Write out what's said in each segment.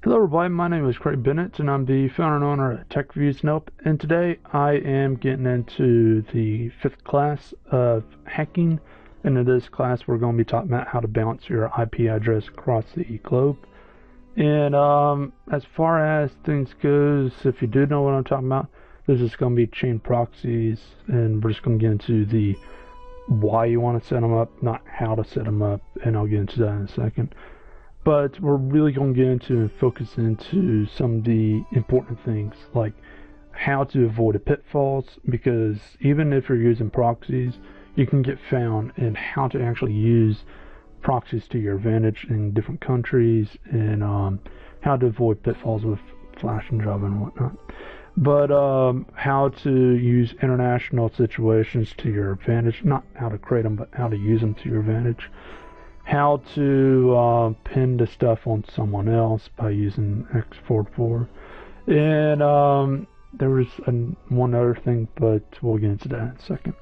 Hello everybody, my name is Craig Bennett and I'm the founder and owner of Tech Reviews Nope, and today I am getting into the 5th class of hacking, and in this class we're going to be talking about how to bounce your IP address across the globe. And as far as things goes, if you do know what I'm talking about, this is going to be chain proxies, and we're just going to get into the why you want to set them up, not how to set them up, and I'll get into that in a second. But we're really going to get into and focus into some of the important things, like how to avoid the pitfalls, because even if you're using proxies, you can get found, and how to actually use proxies to your advantage in different countries, and how to avoid pitfalls with Flash and Java and whatnot. But how to use international situations to your advantage, not how to create them, but how to use them to your advantage. How to pin the stuff on someone else by using X44. And there was one other thing, but we'll get into that in a second.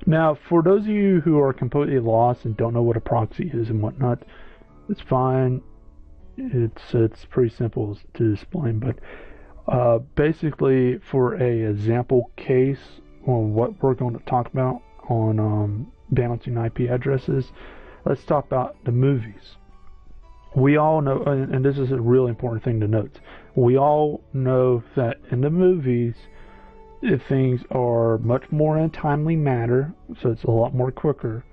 Now, for those of you who are completely lost and don't know what a proxy is and whatnot, it's fine. It's pretty simple to explain, but basically, for a example case on what we're going to talk about on bouncing IP addresses, let's talk about the movies. We all know, and this is a really important thing to note, we all know that in the movies, if things are much more in a timely manner, so it's a lot more quicker,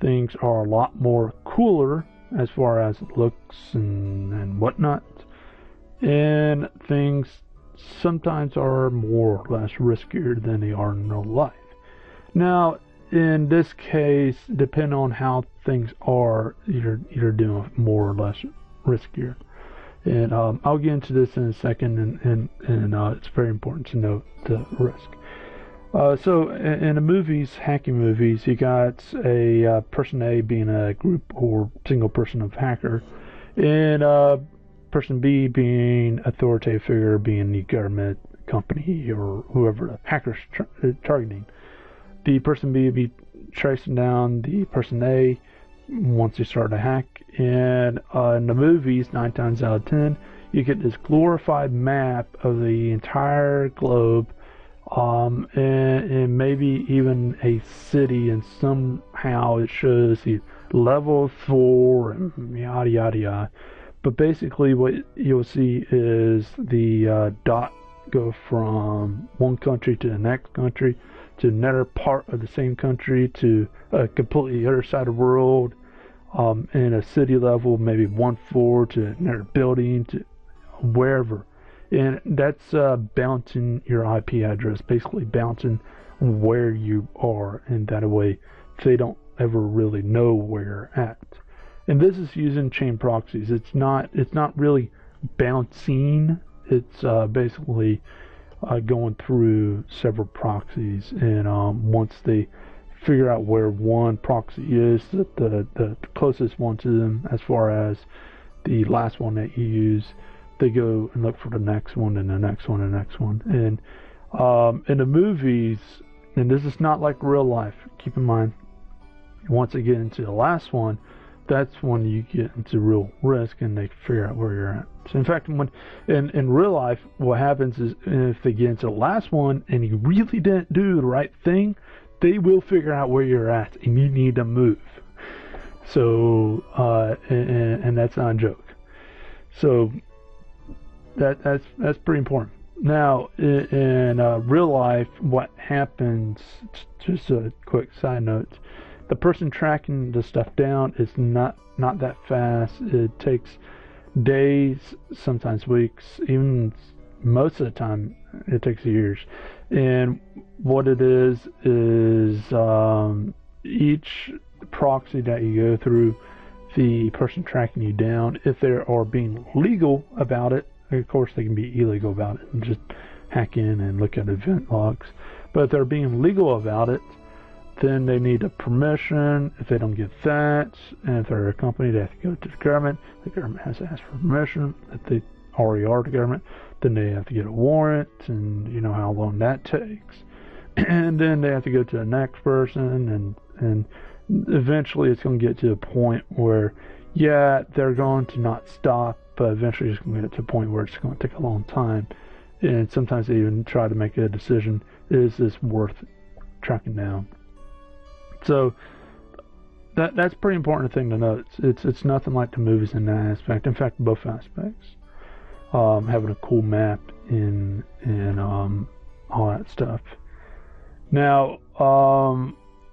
things are a lot more cooler as far as looks and whatnot, and things sometimes are more or less riskier than they are in real life. Now, in this case, depending on how things are, you're doing more or less riskier. And I'll get into this in a second, and it's very important to note the risk. So in the movies, hacking movies, you got a person A being a group or single person of hacker, and person B being authoritative figure, being the government, company, or whoever the hacker's targeting. The person B will be tracing down the person A once they start a hack, and in the movies, 9 times out of 10, you get this glorified map of the entire globe, and maybe even a city, and somehow it shows the level 4 and yada yada yada. But basically, what you'll see is the dot go from one country to the next country, to another part of the same country, to a completely other side of the world, in a city level, maybe one floor to another building, to wherever. And that's bouncing your IP address, basically bouncing where you are, and that way they don't ever really know where you're at. And this is using chain proxies. It's not really bouncing. It's basically going through several proxies, and once they figure out where one proxy is, the closest one to them as far as the last one that you use, they go and look for the next one and the next one and the next one. And in the movies, and this is not like real life, keep in mind, once they get into the last one, that's when you get into real risk and they figure out where you're at. So in fact, when in real life, what happens is if they get into the last one and you really didn't do the right thing, they will figure out where you're at and you need to move. So and that's not a joke. So that's pretty important. Now in real life, what happens? Just a quick side note. The person tracking the stuff down is not that fast. It takes days, sometimes weeks, even most of the time it takes years. And what it is each proxy that you go through, the person tracking you down, if they are being legal about it, of course they can be illegal about it and just hack in and look at event logs. But if they're being legal about it, then they need a permission. If they don't get that, and if they're a company, they have to go to the government. The government has to ask for permission. If they already are the government, then they have to get a warrant, and you know how long that takes. And then they have to go to the next person, and eventually it's going to get to a point where, yeah, they're going to not stop but eventually it's going to get to a point where it's going to take a long time. And sometimes they even try to make a decision, is this worth tracking down? So that's a pretty important thing to note. It's nothing like the movies in that aspect. In fact, both aspects. Having a cool map and all that stuff. Now,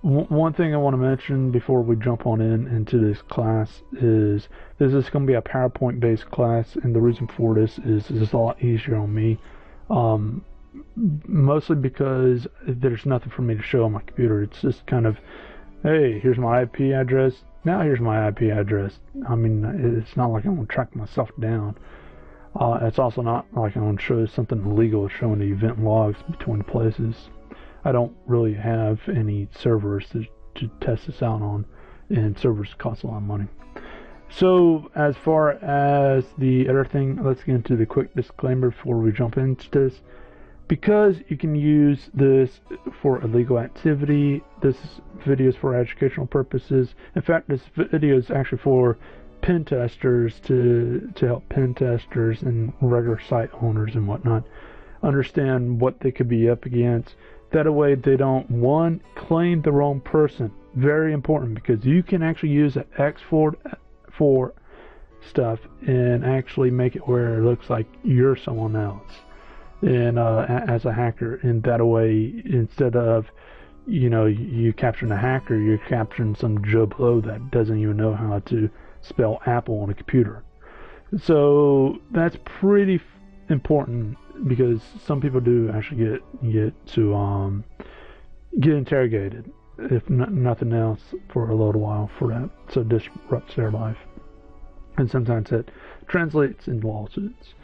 one thing I want to mention before we jump on into this class is this is going to be a PowerPoint based class, and the reason for this is it's a lot easier on me. Mostly because there's nothing for me to show on my computer. It's just kind of, hey, here's my IP address. Now here's my IP address. I mean, it's not like I'm going to track myself down. It's also not like I'm going to show something illegal, showing the event logs between places. I don't really have any servers to test this out on, and servers cost a lot of money. So as far as the other thing, let's get into the quick disclaimer before we jump into this. Because you can use this for illegal activity, this video is for educational purposes. In fact, this video is actually for pen testers to help pen testers and regular site owners and whatnot understand what they could be up against. That way they don't, one, claim the wrong person. Very important, because you can actually use an export for stuff and actually make it where it looks like you're someone else, and as a hacker. And that way, instead of you capturing a hacker, you're capturing some Joe Blow that doesn't even know how to spell apple on a computer. So that's pretty important, because some people do actually get interrogated, if nothing else, for a little while for that. So it disrupts their life, and sometimes it translates into lawsuits.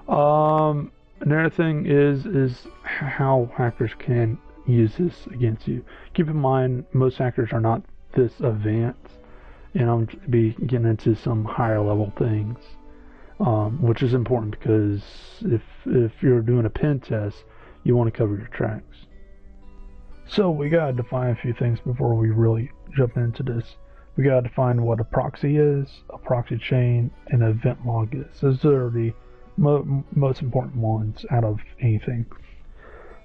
Another thing is how hackers can use this against you. Keep in mind, most hackers are not this advanced, and I'm going to be getting into some higher level things, which is important, because if you're doing a pen test, you want to cover your tracks. So we gotta define a few things before we really jump into this. We gotta define what a proxy is, a proxy chain, and an event log is. Those are the most important ones out of anything.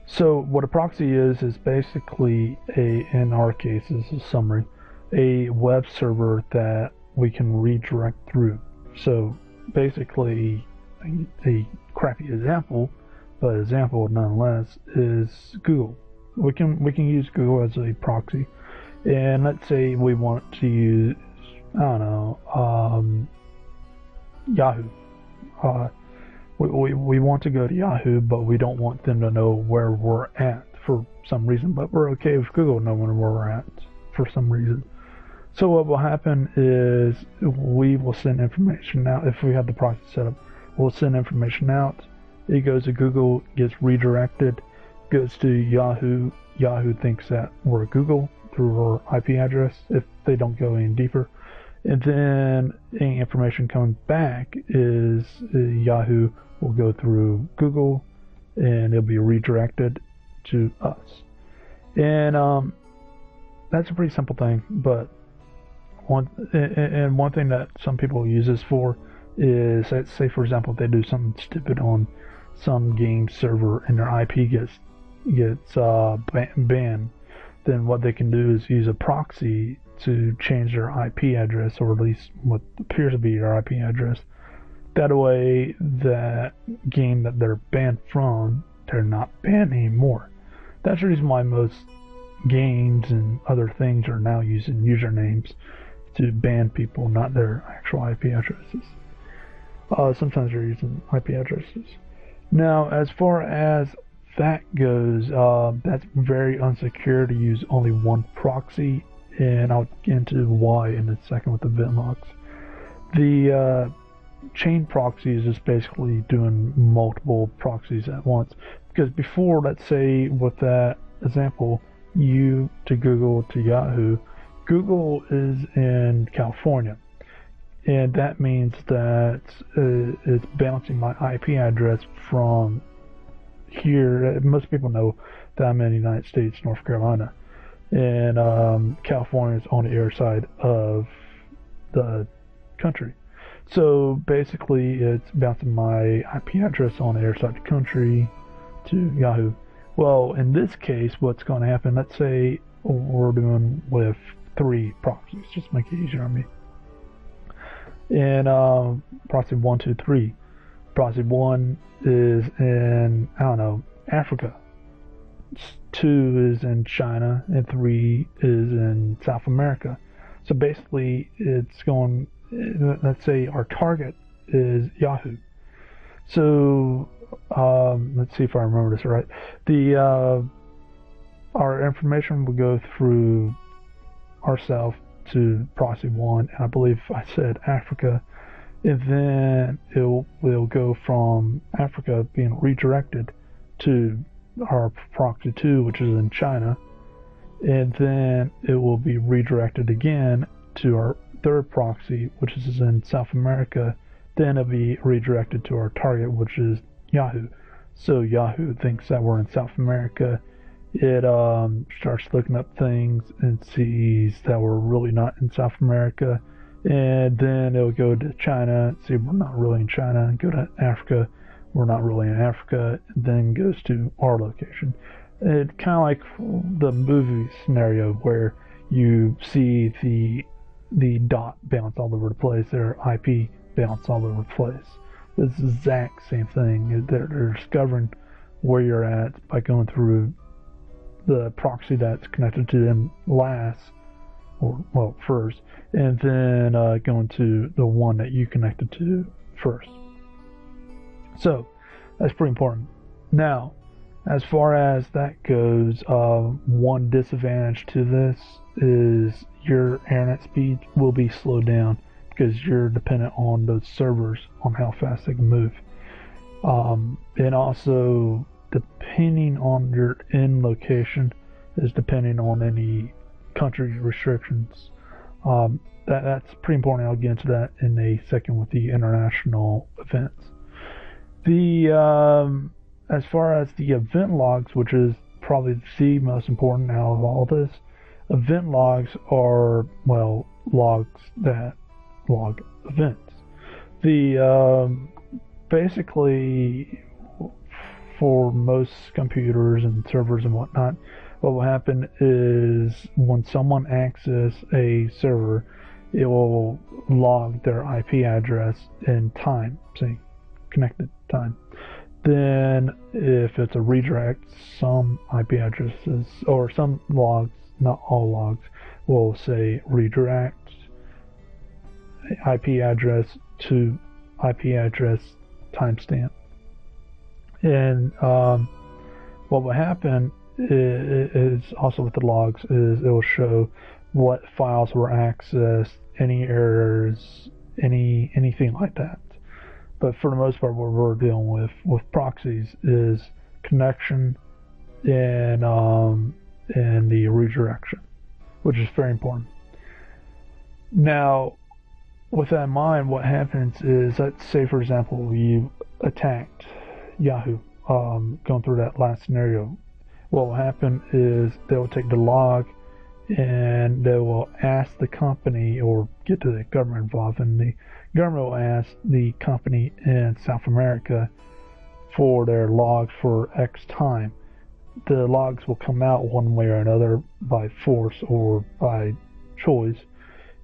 So what a proxy is basically in our case, is a summary, a web server that we can redirect through. So basically, a crappy example, but example nonetheless, is Google. We can use Google as a proxy, and let's say we want to use, I don't know, Yahoo. We want to go to Yahoo, but we don't want them to know where we're at for some reason, but we're okay with Google knowing where we're at for some reason. So what will happen is we will send information out. If we have the proxy set up, we'll send information out. It goes to Google, gets redirected, goes to Yahoo. Yahoo thinks that we're Google through our IP address, if they don't go any deeper. And then any information coming back is Yahoo will go through Google, and it'll be redirected to us. And that's a pretty simple thing, but one thing that some people use this for is, let's say for example, if they do something stupid on some game server and their IP gets banned, then what they can do is use a proxy to change their IP address, or at least what appears to be their IP address. That way, that game that they're banned from, they're not banned anymore. That's the reason why most games and other things are now using usernames to ban people, not their actual IP addresses. Sometimes they're using IP addresses. Now, as far as that goes, that's very unsecure to use only one proxy, and I'll get into why in a second with event logs. The chain proxy is just basically doing multiple proxies at once, because before, let's say with that example, you to Google to Yahoo, Google is in California, and that means that it's bouncing my IP address from here. Most people know that I'm in the United States, North Carolina, and California is on the air side of the country. So basically, it's bouncing my IP address on the other side of the country to Yahoo. Well, in this case, what's going to happen, let's say we're doing with 3 proxies, just to make it easier on me. And proxy 1, 2, 3. Proxy 1 is in, I don't know, Africa. 2 is in China, and 3 is in South America. So basically, it's going, let's say our target is Yahoo. So let's see if I remember this right. Our information will go through ourselves to proxy 1, and I believe I said Africa, and then it will go from Africa being redirected to our proxy 2, which is in China, and then it will be redirected again to our 3rd proxy, which is in South America. Then it'll be redirected to our target, which is Yahoo. So Yahoo thinks that we're in South America. It starts looking up things and sees that we're really not in South America, and then it'll go to China, see we're not really in China, and go to Africa, we're not really in Africa, and then goes to our location. It's kind of like the movie scenario where you see the dot bounce all over the place, their IP bounce all over the place. It's the exact same thing. They're discovering where you're at by going through the proxy that's connected to them last, or well, first, and then going to the one that you connected to first. So that's pretty important. Now, as far as that goes, one disadvantage to this is your internet speed will be slowed down because you're dependent on those servers on how fast they can move. And also, depending on your end location, is depending on any country restrictions. That's pretty important. I'll get into that in a second with the international events. As far as the event logs, which is probably the most important out of all this, event logs are, well, logs that log events. Basically, for most computers and servers and whatnot, what will happen is when someone accesses a server, it will log their IP address in time, say connected time. Then if it's a redirect, some IP addresses, or some logs, not all logs, will say redirect IP address to IP address timestamp. And what will happen is also with the logs is it will show what files were accessed, any errors, anything like that. But for the most part, what we're dealing with proxies is connection and the redirection, which is very important. Now, with that in mind, what happens is, let's say for example you attacked Yahoo, going through that last scenario. What will happen is they will take the log and they will ask the company, or get to the government involved, and the government will ask the company in South America for their logs for X time. The logs will come out one way or another, by force or by choice,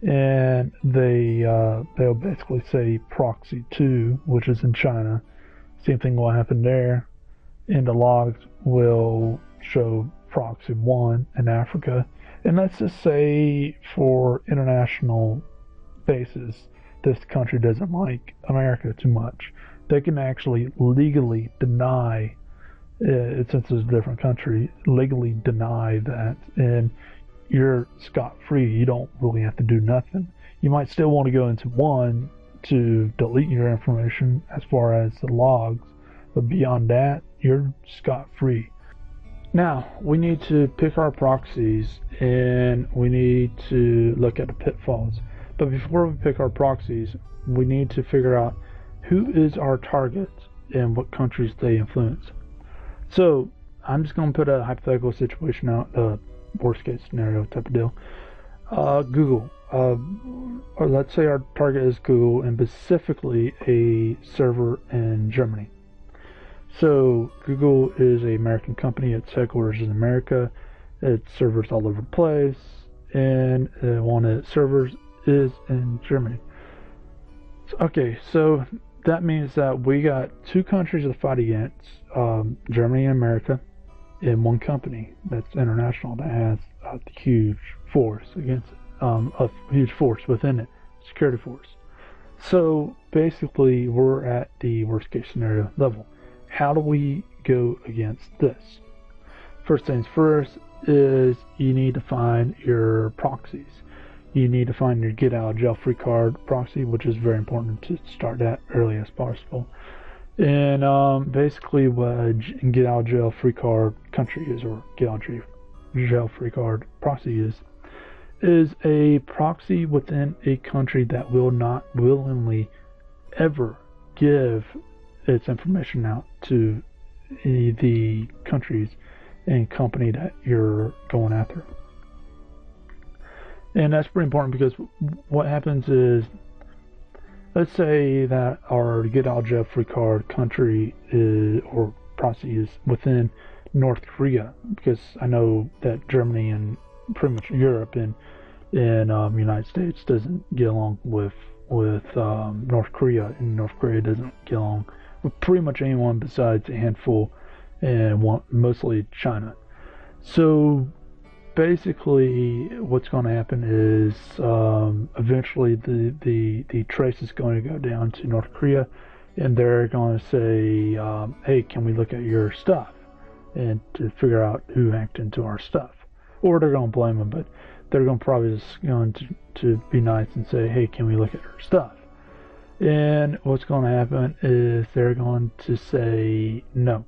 and they'll basically say proxy 2, which is in China. Same thing will happen there, and the logs will show proxy 1 in Africa. And let's just say for international basis, this country doesn't like America too much. They can actually legally deny, since it's a different country, legally deny that, and you're scot-free. You don't really have to do nothing. You might still want to go into one to delete your information as far as the logs, but beyond that, you're scot-free. Now, we need to pick our proxies, and we need to look at the pitfalls. But before we pick our proxies, we need to figure out who is our target and what countries they influence. So, I'm just going to put a hypothetical situation out, worst case scenario type of deal. Google. or let's say our target is Google, and specifically a server in Germany. So Google is an American company. Its headquarters in America. Its servers all over the place, and one of its servers is in Germany. Okay, so that means that we got two countries to fight against, Germany and America, in one company that's international that has a huge force against it, a huge force within it, security force. So basically, we're at the worst case scenario level. How do we go against this? First things first is you need to find your proxies. You need to find your get out of jail free card proxy, which is very important to start that early as possible. And basically what get out of jail free card country is, or get out of jail free card proxy is a proxy within a country that will not willingly ever give its information out to the countries and company that you're going after. And that's pretty important, because what happens is, let's say that our get out of jail free card country is, or proxy is within North Korea, because I know that Germany and pretty much Europe and United States doesn't get along with North Korea, and North Korea doesn't get along with pretty much anyone besides a handful, and mostly China. So basically what's going to happen is eventually the trace is going to go down to North Korea, and they're going to say, hey, can we look at your stuff, and to figure out who hacked into our stuff. Or they're going to blame them, but they're going to probably just going to be nice and say, hey, can we look at our stuff? And what's going to happen is they're going to say no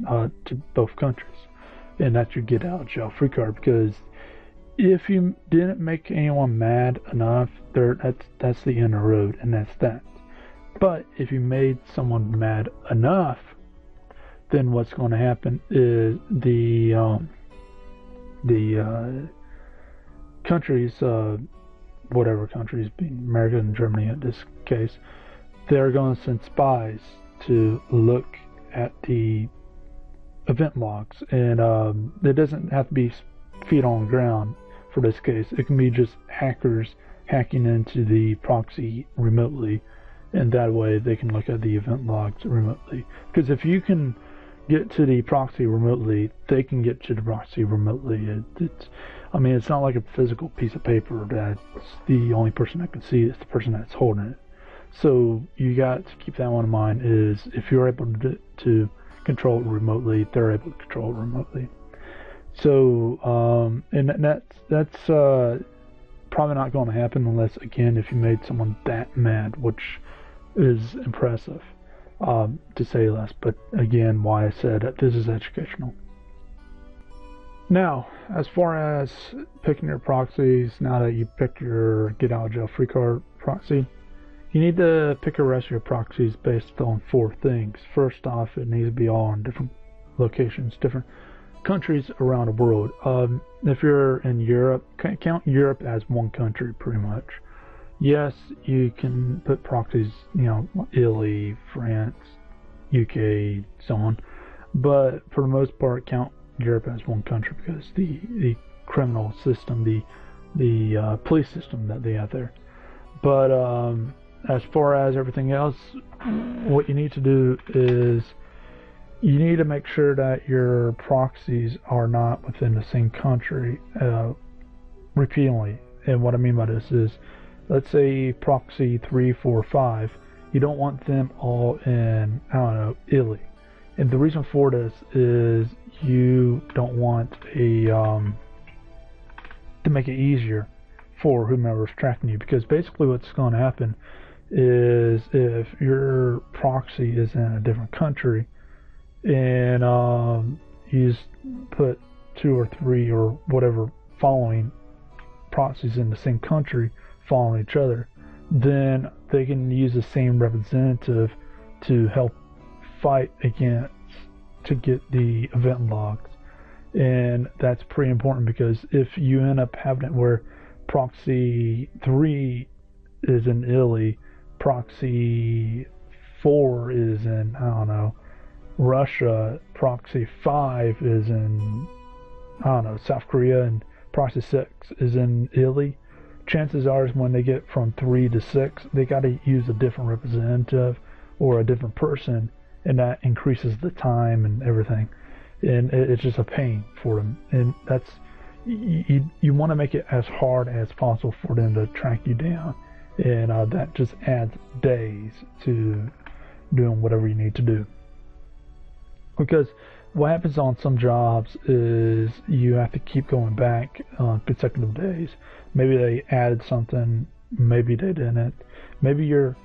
to both countries. And that's your get out of jail free card, because if you didn't make anyone mad enough, that's the end of the road, and that's that. But if you made someone mad enough, then what's going to happen is the countries, whatever countries, being America and Germany in this case, they're going to send spies to look at the event logs, and it doesn't have to be feet on the ground for this case. It can be just hackers hacking into the proxy remotely, and that way they can look at the event logs remotely. Because if you can get to the proxy remotely, they can get to the proxy remotely. It's not like a physical piece of paper that's the only person that can see it. It's the person that's holding it. So you got to keep that one in mind, is if you're able to control it remotely, they're able to control it remotely. So and that's probably not going to happen unless, again, if you made someone that mad, which is impressive, to say less. But again, why I said that this is educational. Now, as far as picking your proxies, now that you picked your get out of jail free card proxy, you need to pick the rest of your proxies based on 4 things. First off, it needs to be all in different locations, different countries around the world. If you're in Europe, count Europe as one country pretty much. Yes, you can put proxies, Italy, France, UK, so on. But for the most part, count Europe as one country, because the criminal system, the police system that they have there. But as far as everything else, what you need to do is you need to make sure that your proxies are not within the same country repeatedly. And what I mean by this is, let's say proxy 3, 4, 5, you don't want them all in, Italy. And the reason for this is you don't want to make it easier for whomever's tracking you, because basically what's going to happen is if your proxy is in a different country and you just put 2 or 3 or whatever following proxies in the same country following each other, then they can use the same representative to help fight against, to get the event logs. And that's pretty important, because if you end up having it where proxy 3 is in Italy, proxy 4 is in, I don't know, Russia, proxy 5 is in, I don't know, South Korea, and proxy 6 is in Italy. Chances are is when they get from 3 to 6, they got to use a different representative or a different person, and that increases the time and everything. And it's just a pain for them. And that's, you want to make it as hard as possible for them to track you down. And that just adds days to doing whatever you need to do. Because what happens on some jobs is you have to keep going back on consecutive days. Maybe they added something, maybe they didn't. Maybe you're,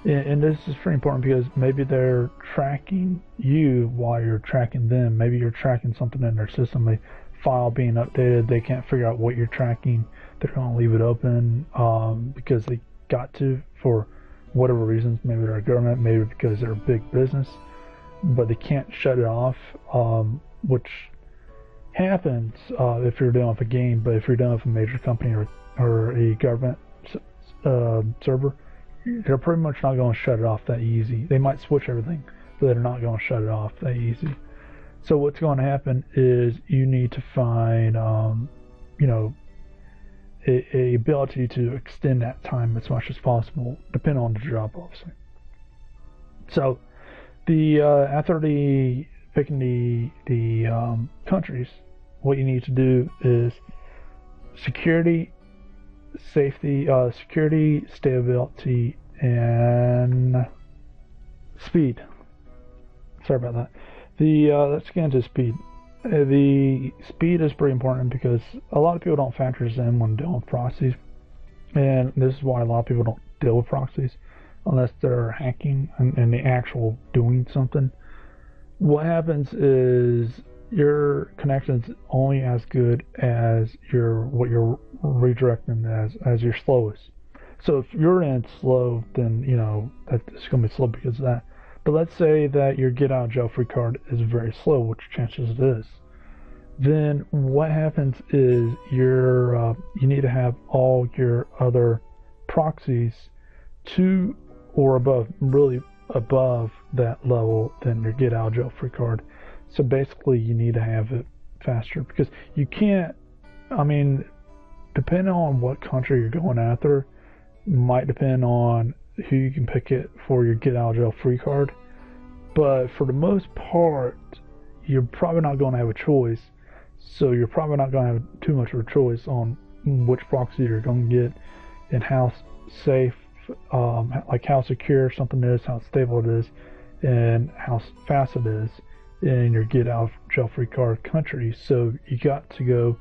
and this is pretty important because maybe they're tracking you while you're tracking them. Maybe you're tracking something in their system, a file being updated, they can't figure out what you're tracking. They're going to leave it open because they got to, for whatever reasons. Maybe they're a government, maybe because they're a big business, but they can't shut it off, which happens if you're dealing with a game. But if you're dealing with a major company or a government server, they're pretty much not going to shut it off that easy. They might switch everything, but they're not going to shut it off that easy. So what's going to happen is you need to find, you know, a ability to extend that time as much as possible, depending on the job, obviously. So after picking the countries, what you need to do is security, safety, security, stability, and speed. Sorry about that. Let's get into speed. The speed is pretty important because a lot of people don't factor this in when dealing with proxies, and this is why a lot of people don't deal with proxies unless they're hacking and the actual doing something. What happens is your connection's only as good as what you're redirecting as your slowest. So if you're in slow, then you know that it's going to be slow because of that. But let's say that your get out of jail free card is very slow, which chances it is. Then what happens is you need to have all your other proxies to or above, really above that level than your get out of jail free card. So basically you need to have it faster because you can't, I mean, depending on what country you're going after, might depend on who you can pick it for your get out of jail free card. But for the most part, you're probably not going to have a choice. So you're probably not going to have too much of a choice on which proxy you're going to get and how safe, like how secure something is, how stable it is, and how fast it is in your get out of jail free card country. So you got to go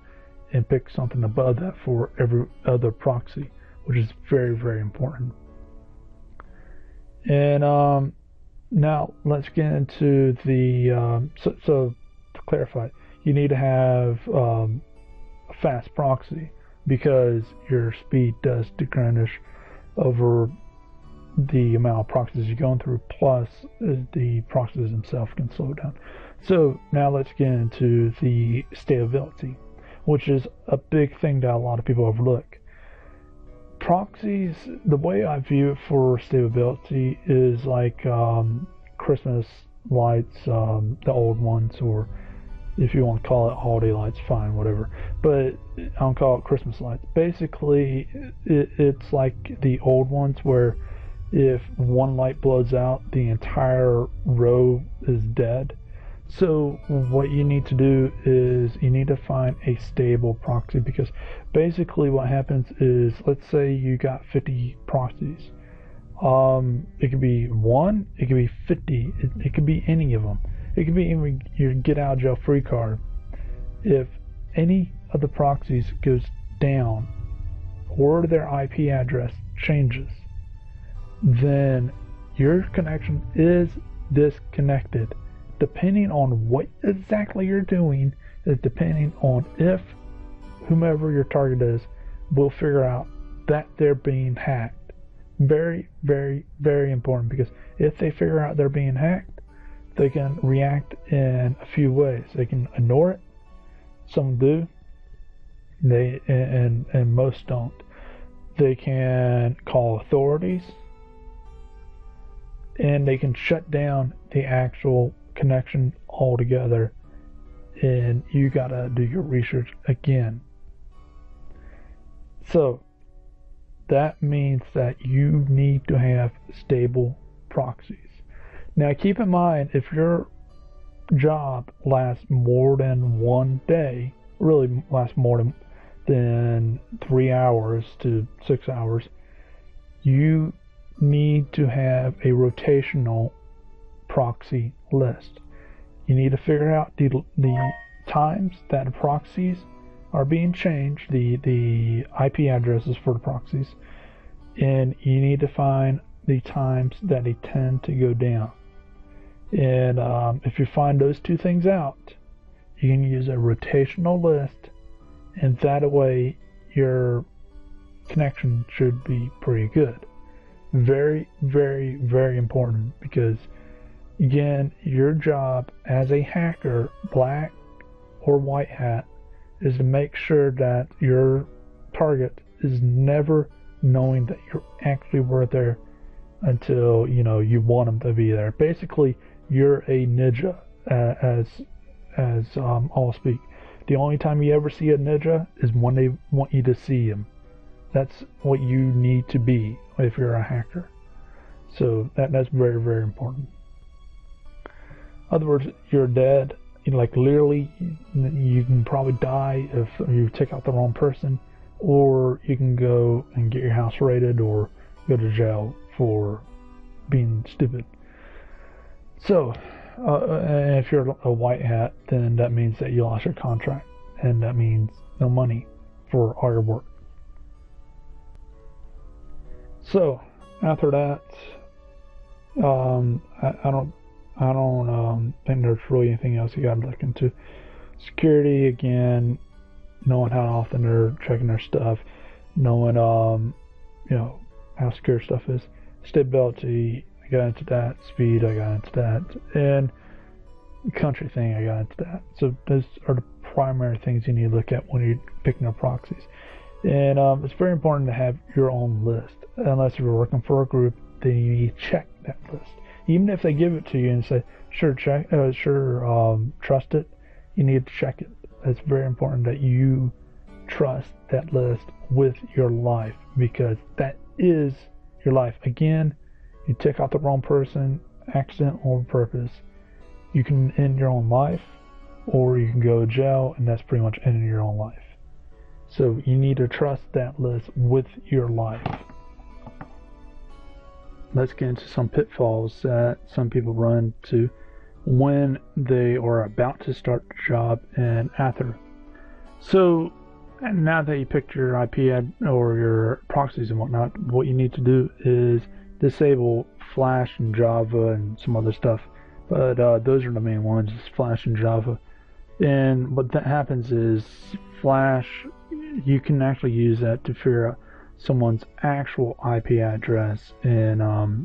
and pick something above that for every other proxy, which is very, very important. And now let's get into the so to clarify, you need to have a fast proxy because your speed does decrease over the amount of proxies you're going through, plus the proxies themselves can slow down. So now let's get into the stability, which is a big thing that a lot of people overlook. Proxies, the way I view it for stability is like Christmas lights, the old ones, or if you want to call it holiday lights, fine, whatever. But I don't call it Christmas lights. Basically, it's like the old ones where if one light blows out, the entire row is dead. So what you need to do is you need to find a stable proxy, because basically what happens is, let's say you got 50 proxies. It could be 1, it could be 50, it could be any of them. It could be even your get out of jail free card. If any of the proxies goes down or their IP address changes, then your connection is disconnected. Depending on what exactly you're doing is depending on if whomever your target is will figure out that they're being hacked. Very, very, very important, because if they figure out they're being hacked, they can react in a few ways. They can ignore it, some do, And most don't. They can call authorities, and they can shut down the actual connection altogether, and you gotta do your research again. So that means that you need to have stable proxies. Now keep in mind, if your job lasts more than one day, really lasts more than 3 hours to 6 hours, you need to have a rotational proxy list. You need to figure out the times that the proxies are being changed, the IP addresses for the proxies, and you need to find the times that they tend to go down. And if you find those two things out, you can use a rotational list, and that way your connection should be pretty good. Very, very, very important, because again, your job as a hacker, black or white hat, is to make sure that your target is never knowing that you actually were there until you want them to be there. Basically, you're a ninja, as all speak. The only time you ever see a ninja is when they want you to see him. That's what you need to be if you're a hacker. So that's very, very important. In other words, you're dead. Like literally, you can probably die if you take out the wrong person, or you can go and get your house raided or go to jail for being stupid. So, and if you're a white hat, then that means that you lost your contract, and that means no money for all your work. So, after that, I don't think there's really anything else you gotta look into. Security, again, knowing how often they're checking their stuff, knowing how secure stuff is. Stability, I got into that. Speed, I got into that. And country thing, I got into that. So those are the primary things you need to look at when you're picking up proxies. And it's very important to have your own list. Unless you're working for a group, then you need to check that list. Even if they give it to you and say, trust it, you need to check it. It's very important that you trust that list with your life, because that is your life. Again, you take out the wrong person, accident or purpose, you can end your own life, or you can go to jail, and that's pretty much ending your own life. So you need to trust that list with your life. Let's get into some pitfalls that some people run into when they are about to start the job in Aether. So now that you picked your IP or your proxies and whatnot, what you need to do is disable Flash and Java and some other stuff. But those are the main ones, is Flash and Java. And what that happens is Flash, you can actually use that to figure out someone's actual IP address, and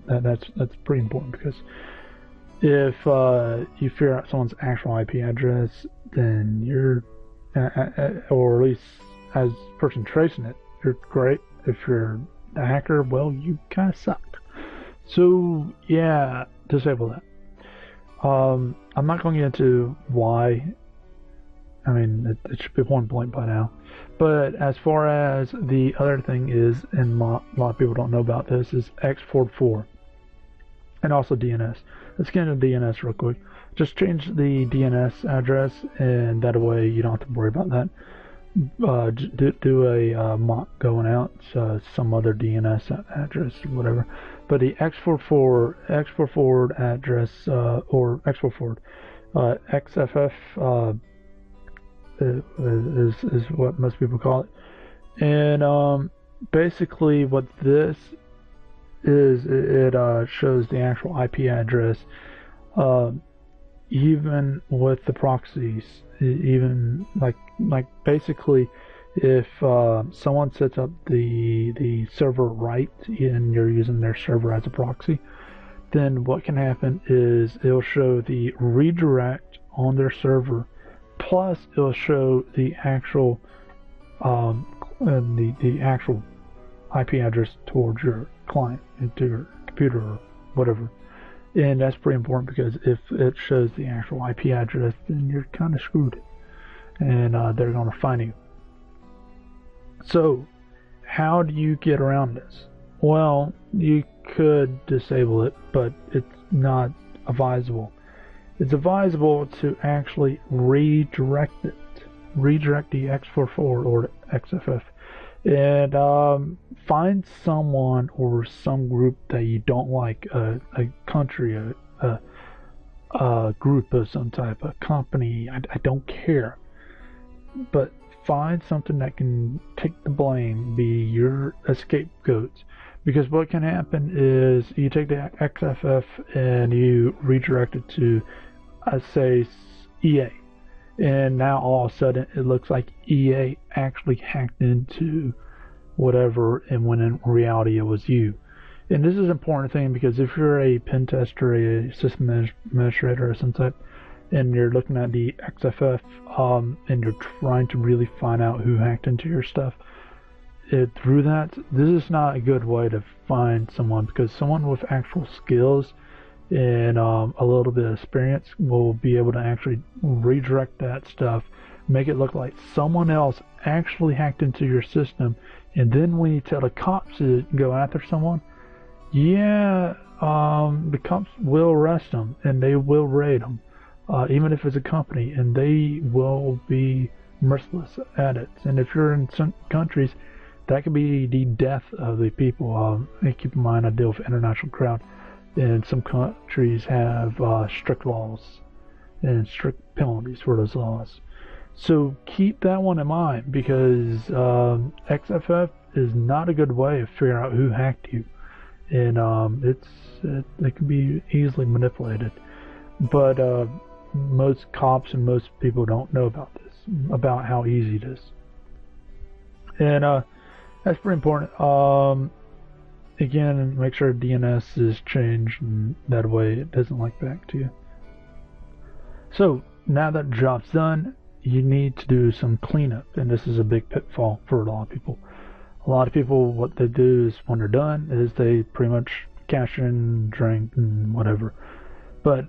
that's pretty important, because if you figure out someone's actual IP address, then you're, or at least as a person tracing it, you're great. If you're a hacker, well, you kind of suck. So yeah, disable that. I'm not going to get into why. I mean, it should be one point by now. But as far as the other thing is, and a lot of people don't know about this, is X44 and also DNS. Let's get into DNS real quick. Just change the DNS address, and that way you don't have to worry about that. Do a mock going out, some other DNS address, whatever. But the X44 address, or X44, XFF, is what most people call it. And basically what this is, it shows the actual IP address, even with the proxies. Even like basically, if someone sets up the server right and you're using their server as a proxy, then what can happen is it'll show the redirect on their server, plus it'll show the actual the actual IP address towards your client, into your computer or whatever. And that's pretty important, because if it shows the actual IP address, then you're kind of screwed, and they're going to find you. So how do you get around this? Well, you could disable it, but it's not advisable. It's advisable to actually redirect it. Redirect the X44 or XFF, and find someone or some group that you don't like, a country, a group of some type, a company, I don't care, but find something that can take the blame, be your scapegoat. Because what can happen is you take the XFF and you redirect it to, say, EA. And now all of a sudden it looks like EA actually hacked into whatever, and when in reality it was you. And this is an important thing, because if you're a pen tester, a system administrator or some type, and you're looking at the XFF, and you're trying to really find out who hacked into your stuff, through that, this is not a good way to find someone, because someone with actual skills and a little bit of experience will be able to actually redirect that stuff, make it look like someone else actually hacked into your system, and then when you tell the cops to go after someone, the cops will arrest them and they will raid them, even if it's a company, and they will be merciless at it. And if you're in some countries, that could be the death of the people. And keep in mind, I deal with an international crowd, and some countries have strict laws and strict penalties for those laws. So keep that one in mind, because XFF is not a good way of figuring out who hacked you, and it can be easily manipulated. But most cops and most people don't know about this, about how easy it is, and that's pretty important. Again, make sure DNS is changed, and that way it doesn't link back to you. So now that the job's done, you need to do some cleanup, and this is a big pitfall for a lot of people. A lot of people, what they do is, when they're done, is they pretty much cash in, drink, and whatever. But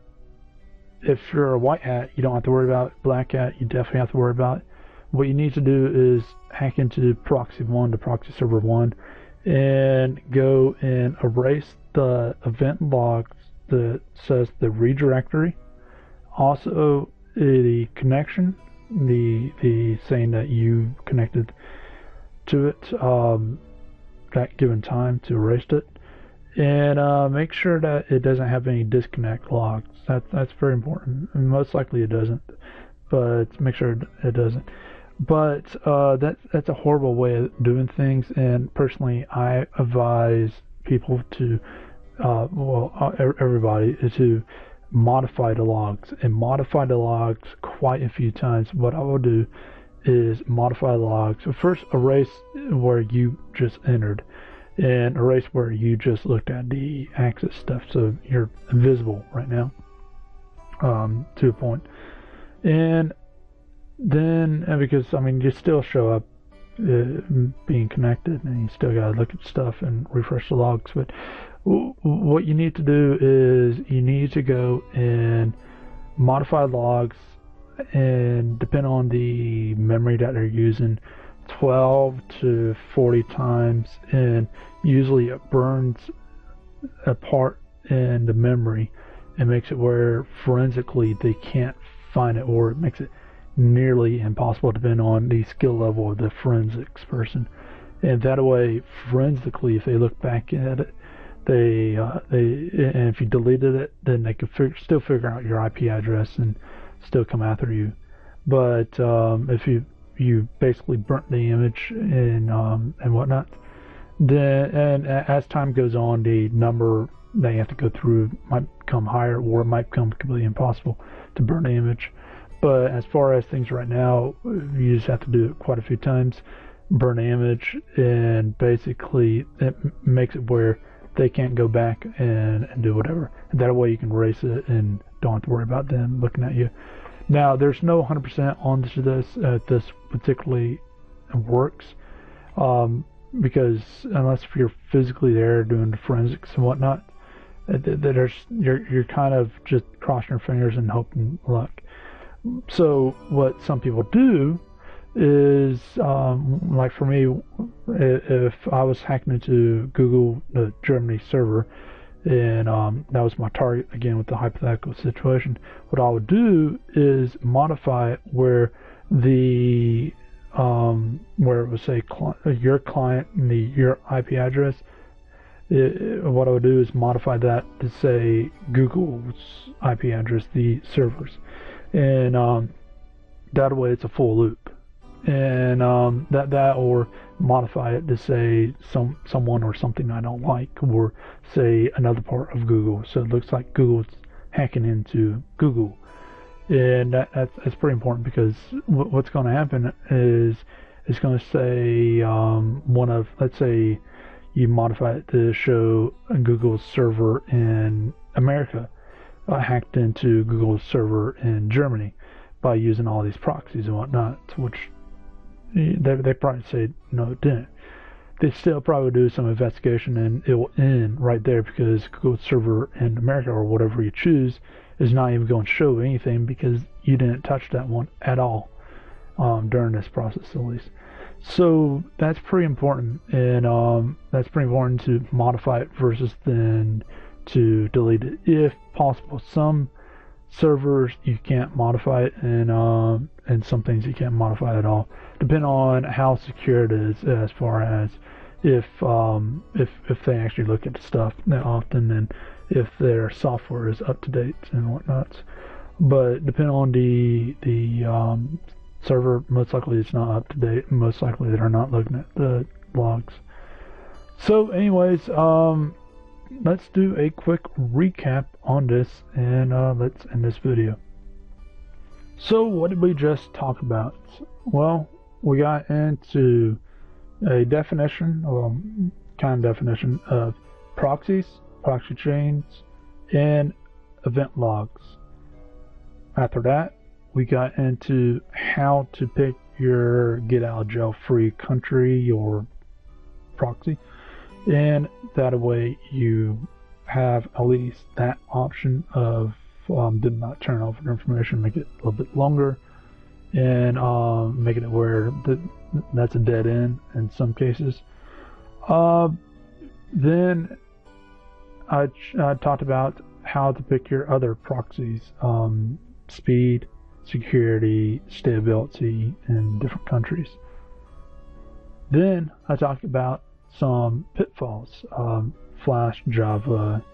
if you're a white hat, you don't have to worry about it. Black hat, you definitely have to worry about it. What you need to do is hack into proxy 1 to proxy server 1, and go and erase the event logs that says the redirectory, also the connection, the saying that you connected to it that given time to erase it, and make sure that it doesn't have any disconnect logs. That's very important. I mean, most likely it doesn't, but make sure it doesn't. But that's a horrible way of doing things, and personally I advise people to everybody to modify the logs, and modify the logs quite a few times. What I will do is modify the logs. So first, erase where you just entered, and erase where you just looked at the access stuff, so you're invisible right now, to a point. And then, because I mean, you still show up being connected, and you still gotta look at stuff and refresh the logs. But what you need to do is you need to go and modify logs, and depend on the memory that they're using, 12 to 40 times, and usually it burns a part in the memory and makes it where forensically they can't find it, or it makes it nearly impossible, depending on the skill level of the forensics person. And that way, forensically, if they look back at it, and if you deleted it, then they could still figure out your IP address and still come after you. But if you basically burnt the image and whatnot, then, and as time goes on, the number that you have to go through might become higher, or it might become completely impossible to burn the image. But as far as things right now, you just have to do it quite a few times, burn the image, and basically it makes it where they can't go back and do whatever. And that way you can erase it and don't have to worry about them looking at you. Now, there's no 100% on this particularly works, because unless if you're physically there doing the forensics and whatnot, you're kind of just crossing your fingers and hoping luck. So what some people do is, like for me, if I was hacking into Google, the Germany server, and that was my target, again with the hypothetical situation, what I would do is modify it where where it would say your client and your IP address. What I would do is modify that to say Google's IP address, the servers, and that way it's a full loop. And that or modify it to say someone or something I don't like, or say another part of Google, so it looks like Google's hacking into Google. And that's pretty important, because what's going to happen is it's going to say let's say you modify it to show Google's server in America hacked into Google's server in Germany by using all these proxies and whatnot, which they probably say no, it didn't. They still probably do some investigation, and it will end right there, because Google's server in America, or whatever you choose, is not even going to show anything, because you didn't touch that one at all during this process, at least. So that's pretty important, and that's pretty important to modify it versus then to delete it if possible. Some servers you can't modify it, and some things you can't modify at all, depending on how secure it is, as far as if they actually look at the stuff that often, and if their software is up to date and whatnot. But depending on the server, most likely it's not up to date. Most likely they're not looking at the logs. So anyways, let's do a quick recap on this, and let's end this video. So what did we just talk about? Well, we got into a definition, or kind of definition, of proxies, proxy chains, and event logs. After that, we got into how to pick your get out of jail free country or proxy, and that way you have at least that option of did not turn over the information, make it a little bit longer, and make it where that's a dead end in some cases. Then I talked about how to pick your other proxies, speed, security, stability in different countries. Then I talked about some pitfalls, Flash, Java,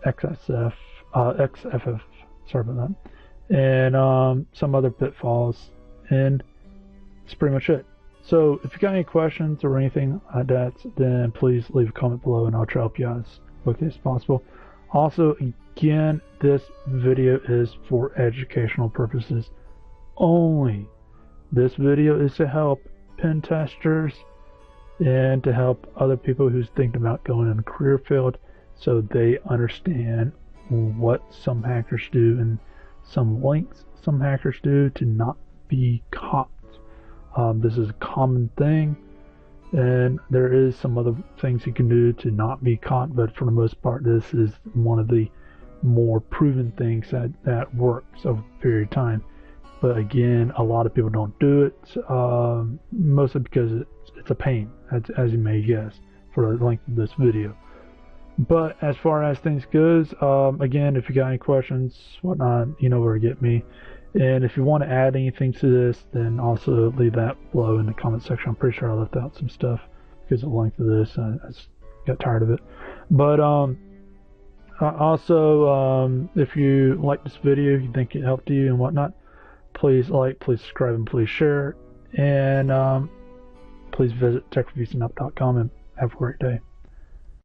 XFF, sorry about that, and some other pitfalls, and that's pretty much it. So if you got any questions or anything like that, then please leave a comment below, and I'll try to help you out as quickly as possible. Also, again, this video is for educational purposes only. This video is to help pen testers and to help other people who's thinking about going in the career field, so they understand what some hackers do and some links some hackers do to not be caught. This is a common thing, and there is some other things you can do to not be caught, but for the most part, this is one of the more proven things that works over a period of time. But again, a lot of people don't do it, mostly because it's a pain, as you may guess, for the length of this video. But as far as things goes, again, if you got any questions, whatnot, you know where to get me. And if you want to add anything to this, then also leave that below in the comment section. I'm pretty sure I left out some stuff because of the length of this. I just got tired of it. But also, if you like this video, you think it helped you and whatnot, please like, please subscribe, and please share. And please visit techreviewsnup.com and have a great day.